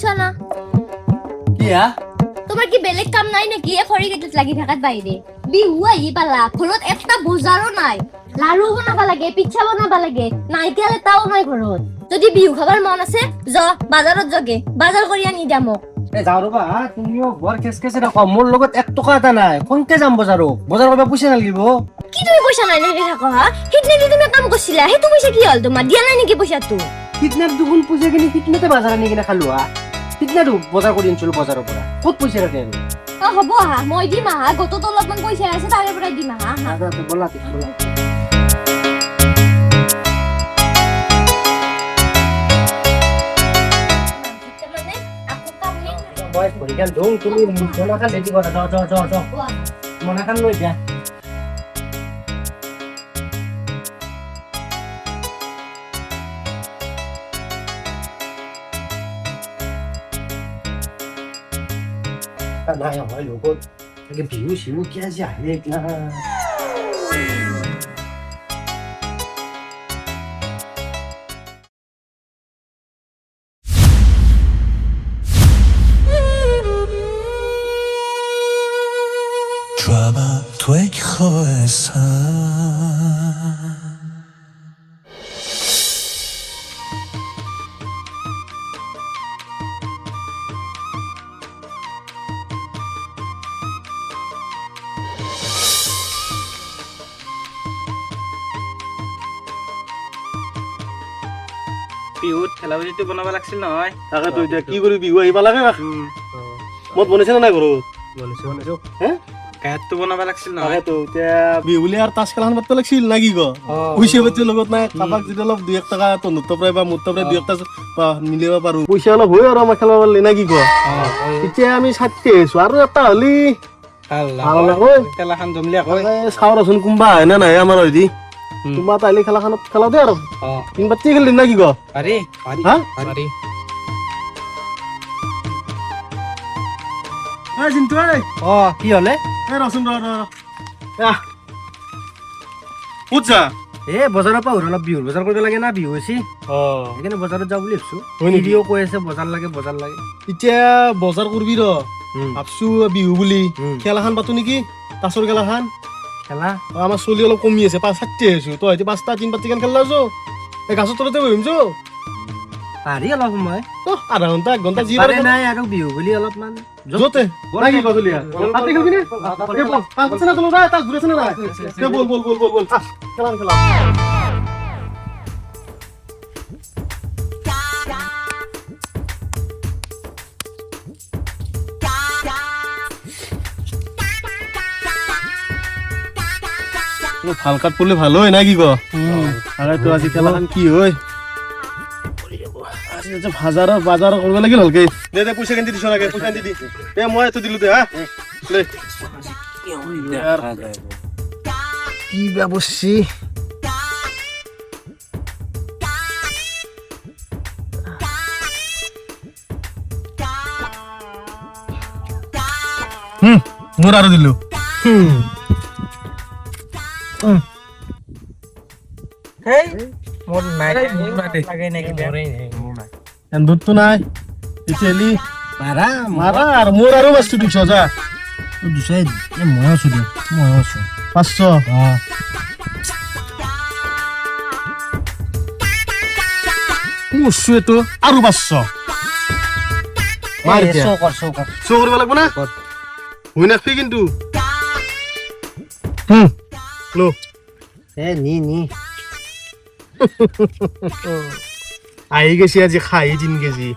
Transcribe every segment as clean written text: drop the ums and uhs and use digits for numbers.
শুনছো না? কি হা? তোমাৰ কি বেলেগ কাম নাই নাকি খৰি কেইটাত লাগি থাকাত বাহিৰে? বিহু আহি পালা, ঘৰত একটা বজাৰো নাই। লাৰু বনাব লাগে, পিঠা বনাব লাগে, নাৰিকল এটাও নাই ঘৰত। যদি বিহু খাবাৰ মন আছে বাজাৰত যোগে, বাজাৰ কৰি আনি দিয়া মোক। যাওঁ ৰবা, তুমিও বৰ খেচখেচে ৰাখা। মোৰ লগত 1 টকা এটা নাই, কোনকে যাম বজাৰত? বজাৰ কৰিব পইচা নালাগিব? কি তুমি পইচা নাই নেকি থাকো হা? সিদিনা তুমি কাম কৰিছিলা, সেইটো পইচা কি হ'ল তোমাৰ? দিয়া নাই নেকি পইচাটো? সিদিনাত দুগুণ পইচা কিনি সিদিনাতে বাজাৰ আনি কিনে খালো হা। সিদিনাতো বজাৰ কৰি আনিছিলো বজাৰৰ পৰা। ক'ত পইচা ৰাখে আৰু? হ'ব আহা, মই দিম আহা। গতত অলপমান পইচা আছে, তাৰে পৰা দিম আহা। ব'লা মই ভৰিখন ধুম, তুমি মনাখন ৰেডি কৰা। যোৱা মনাখন লৈ যা। নাই হয় লগত বিহু চিহু কি আজি আহে না। Drama توی خواهستم বিহুত খেলা-বুজিটো বনাব লাগছিল নহয়। তাকেতো এতিয়া কি কৰি বিহু আহিব লাগে। মত বনাইছে নে নাই ঘৰত? বনাইছো হে গায়কটো বনাব লাগছিল নহয়। তাকেতো এতিয়া বিহু বুলি আৰু তাচ খেলাখন পাতিব লাগিছিল না কি ক? পইচা পাতিৰ লগত নাই, কাৰোবাক যদি অলপ 2-1 টকা তহঁতৰ পৰাই বা মোৰ পৰাই 2-1 টকা মিলিব পাৰো, পইচা অলপ হয় আৰু আমাৰ খেলাব পাৰিলে না কি ক? এতিয়া আমি 60 আহিছো আৰু এটা হলি ভাল হয়। খেলাখন জমলি আকৌ চাওঁ ৰচোন কোনোবা আহে নে নাহে আমাৰ হয়দি। তোমাৰ তাইলে খেলাখনত খেলাও দে আৰু তিন বাতি খেলিম না কি ক? পাৰি হা পাৰি। চিন্তু কি হলে? ৰচোন ক'ত যা? বজাৰৰ পৰা অলপ বিহুৰ বজাৰ কৰিব লাগে না, বিহু হৈছে সেইকাৰণে বজাৰত যাওঁ বুলি ভাবিছো। কৈ আছে বজাৰ লাগে। এতিয়া বজাৰ কৰবি ৰ ভাবছো বিহু বুলি খেলাখান পাতো নেকি, তাচৰ খেলাখান। খেলা আমাৰ চলি অলপ কমি আছে, 5-7 আহিছো। তই এতিয়া 5টা 3 বাতি কেন খেলা আছো, এই গাছৰ তলতে বহিম যো। পাৰি অলপ সময়, আধা ঘণ্টা 1 ঘণ্টা যি নাই আৰু বিহু বুলি অলপমান যতে নাই কি গজলিয়া পাতি খেলবি নে? পাঁচ আছে না তোলো না, তাক ঘুরেছে না না? বল খেলা ভাল কাট পড়লে ভালো হয় না কি ক? আরে তো আজি খেলাখান কি হয় বাজার করবে লাগিল হলকে। দে পয়সা কেন দিছ নাকি? পয়সা দি দে, মই এত দিলু দে। হ্যাঁ লে কি ব্যবসি মোর আরো দিলু। মোৰ নাই লাগে নেকি? দুধ তো নাই ইচেলি মারা আর মোর আরো বস্তু দিছ যা। দুচাই মই আছো দে, মই আছো 500 মুসুয়ে তো আরো 500 মার দিয়া শো করব লাগবো না হই না ফি কিন্তু লো নি আই গেছি আজি খাই দিন গেছি।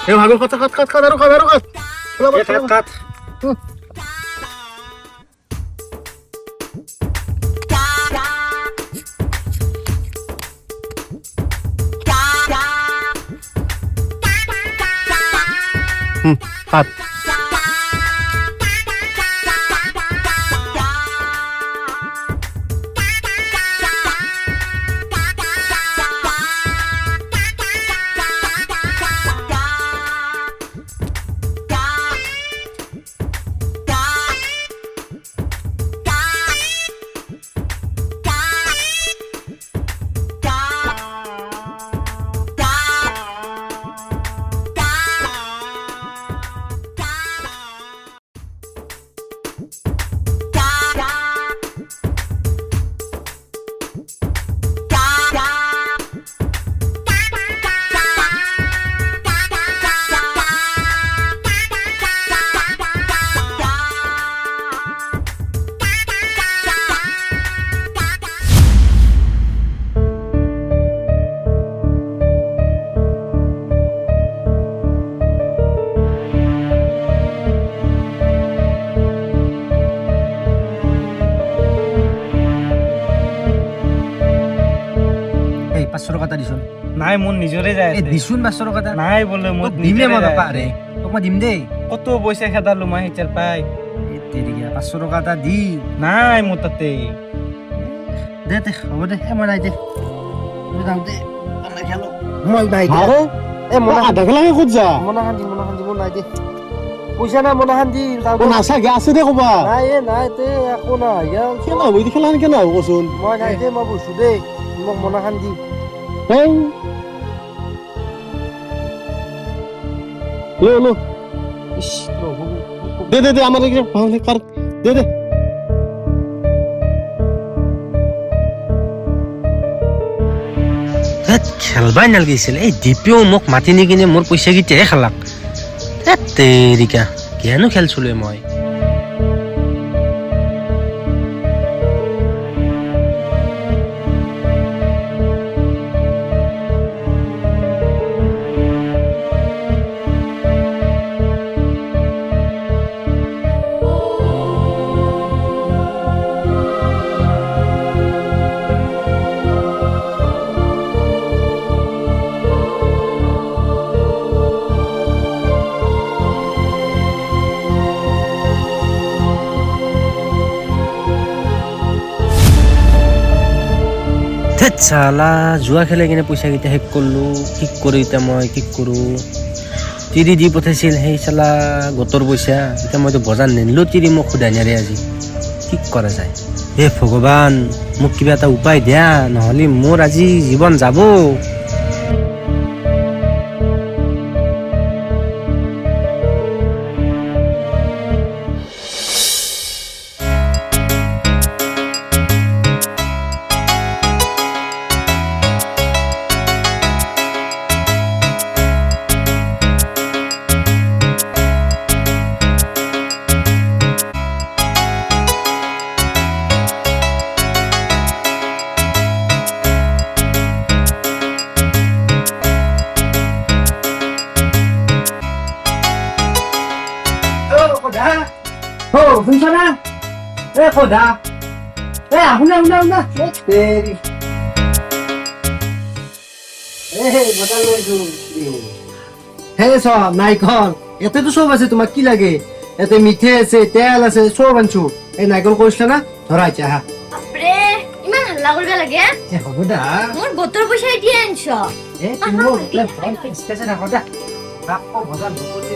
এ ভাগো খাত আরো খাত কাট খাত টকা এটা দিছোন নাই মোৰ নিজৰে যায় এই দিছোন 500 টকা এটা নাই বোলে মোৰ তোক দিমে মই বাপা ৰে তোক মই দিম দেই কত পইচা খেদালো মই হিচাৰ পাই এই তেৰিয়া 500 টকা এটা দি নাই মোৰ তাতে দে দে হ'ব দে মই নাই দে মই যাম দে মই খেলো মই নাই দে আরে এ মনা আধা খেলাকে ক'ত যা মনা খান্দি মই নাই দে পইচা নাই মনা খান্দি যাওঁ ও নাচাগে আছে দে ক'বা নাই এ নাই তে একো নাই কেনে হ'ব এইটো খেলা কেনে হ'ব কচোন মই নাই দে মই বুজছো দেই মোক মনা খান্দি হেই লো লো ইছ প্ৰভু দে দে দে আমার এখানে ভাঙলে কার দে দে খেলবাই নালাগিছিল এই ডিপিও মোক মাতি নি কিনে মোৰ পইচা কেইটাহে খেলাক তেৰিকা কিয়নো খেলছিলো মই চালা জুৱা খেলে কিনে পইচা কেইটা শেষ কৰিলো কি কৰো এতিয়া মই কি কৰো তিৰি দি পঠাইছিল সেই চালা গোটৰ পইচা এতিয়া মইতো বজাৰ নিনিলো তিৰি মোক সোধাই নাৰে আজি কি কৰা যায় হে ভগৱান মোক কিবা এটা উপায় দিয়া নহ'লে মোৰ আজি জীৱন যাব শুনছ না এ খোদা এ শুনা শুনা শুনা তেৰি বজাল লৈছো হে চব নাৰিকল ইয়াতেতো চব আছে তোমাক কি লাগে ইয়াতে মিঠে আছে তেল আছে চব আনছো এই নাৰিকল কৰিছিলা না ধৰা এতিয়া হা বাপৰে ইমান হাল্লা কৰিব লাগে এ হ'ব দা মোৰ গোটৰ পইচা এতিয়া আনছ এ তুমি ফোন ফিক্স ৰাখো দা আকৌ বজাৰ দুপতি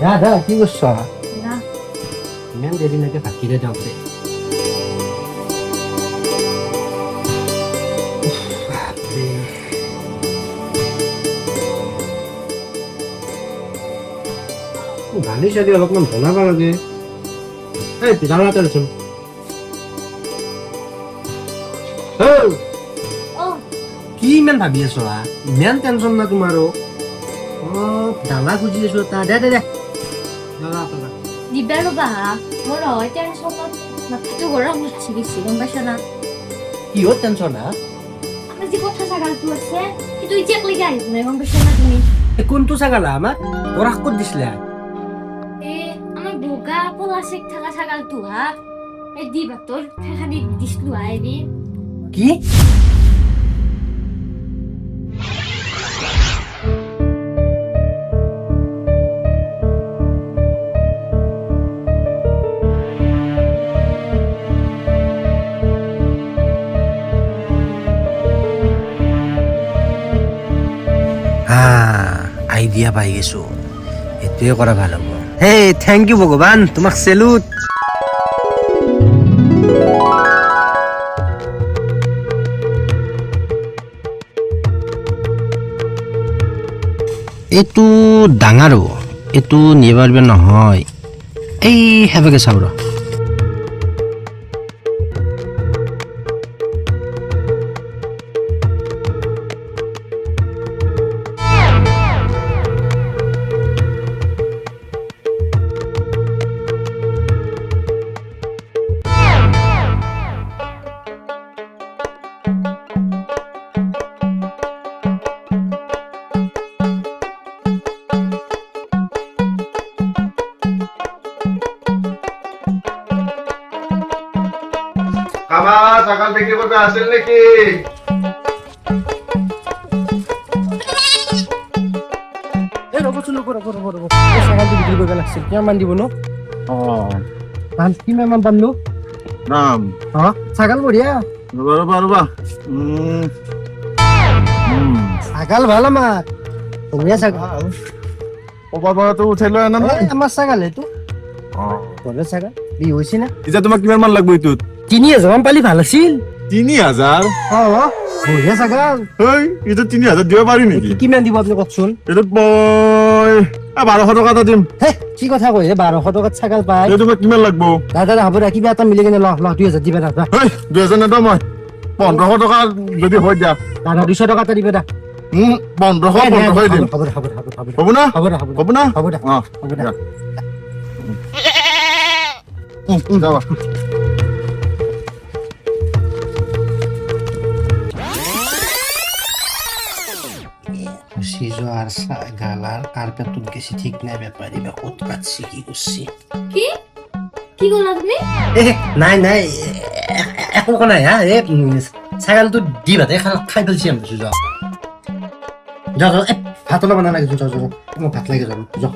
দাদা কি কৰছ না ইমান দেৰি লাগে ভাকিৰে যাওঁতে গালি চালি অলপমান বনাব লাগে এই পিঠানা তেলচোন অ কি ইমান ভাবি আছ ইমান টেনচন না তোমাৰো দানা খুজি আছো তা দে দে দে দিবা ৰ'বা মোৰ হয় টেনচনত মাথাটো গৰম উঠি গৈছে গম পাইছ না কিহত টেনচন হা আমাৰ যি কথা ছাগালটো আছে সেইটো এতিয়ালৈকে আহিব নাই গম পাইছ না তুমি কোনটো ছাগাল আমাক তোৰাক ক'ত দিছিলা আমাৰ বগা পলা চেক থকা ছাগালটো হা এই দি বাটৰ ফেখানি দিছিলো হা এনে কি আইডিয়া পাই গেছো এইটোৱে কৰা ভাল হ'ব হে থেংক ইউ ভগৱান তোমাক চেলুট এইটো ডাঙৰ এইটো নিব পাৰিব নহয় এই হেবাকে চাওঁ ৰ কিবা আছিল নেকি? এই ৰ'বচোন ৰ'ব এই ছাগালটো বিক্ৰী কৰিব লাগিছিল কিমান মান দিব নো দাম কিমান মান পাম নো নাম ছাগাল বঢ়িয়া ৰবা ছাগাল ভাল আমাৰ ধুনীয়া ছাগাল কবা পৰাটো উঠাই লৈ আনা নাই? আমাৰ ছাগাল এইটো ঘৰৰ ছাগাল বিহু হৈছে না এতিয়া তোমাক কিমান মান লাগব এইটোত? 3000 মান পালি ভাল আছিল 3000? বঢ়িয়া ছাগাল হেই এইটোত 3000 দিব পাৰি নেকি? কিমান দিব আপুনি কওকচোন এইটোত মই 1200 টকা এটা দিম। হে কি কথা কৈ 1200 টকাত ছাগাল পাই এতিয়া তোমাক কিমান লাগব? দাদা হ'ব দে কিবা এটা মিলি কিনে ল 2000 দিবা দাদা হেই 2000 নেদা মই 1500 টকা যদি হয় দিয়া। দাদা 200 টকা এটা দিবা দা 1500 দিম। হ'ব দে হ'ব না? হ'ব দে হ'ব না? হ'ব দে অ হ'ব দে যাবা। গুচি যোৱাৰ গালাৰ কাৰ্পেটত গেছি ঠিক নাই বেপাৰী বা ক'ত কাটছি কি কৰছি কি কি ক'লা তুমি নাই একো কোৱা নাই হা এই ছাগালটো দি ভাতে খাই পেলছি আমি যা যা ভাত অলপ বনা লাগে যা যা মোক ভাত লাগে যা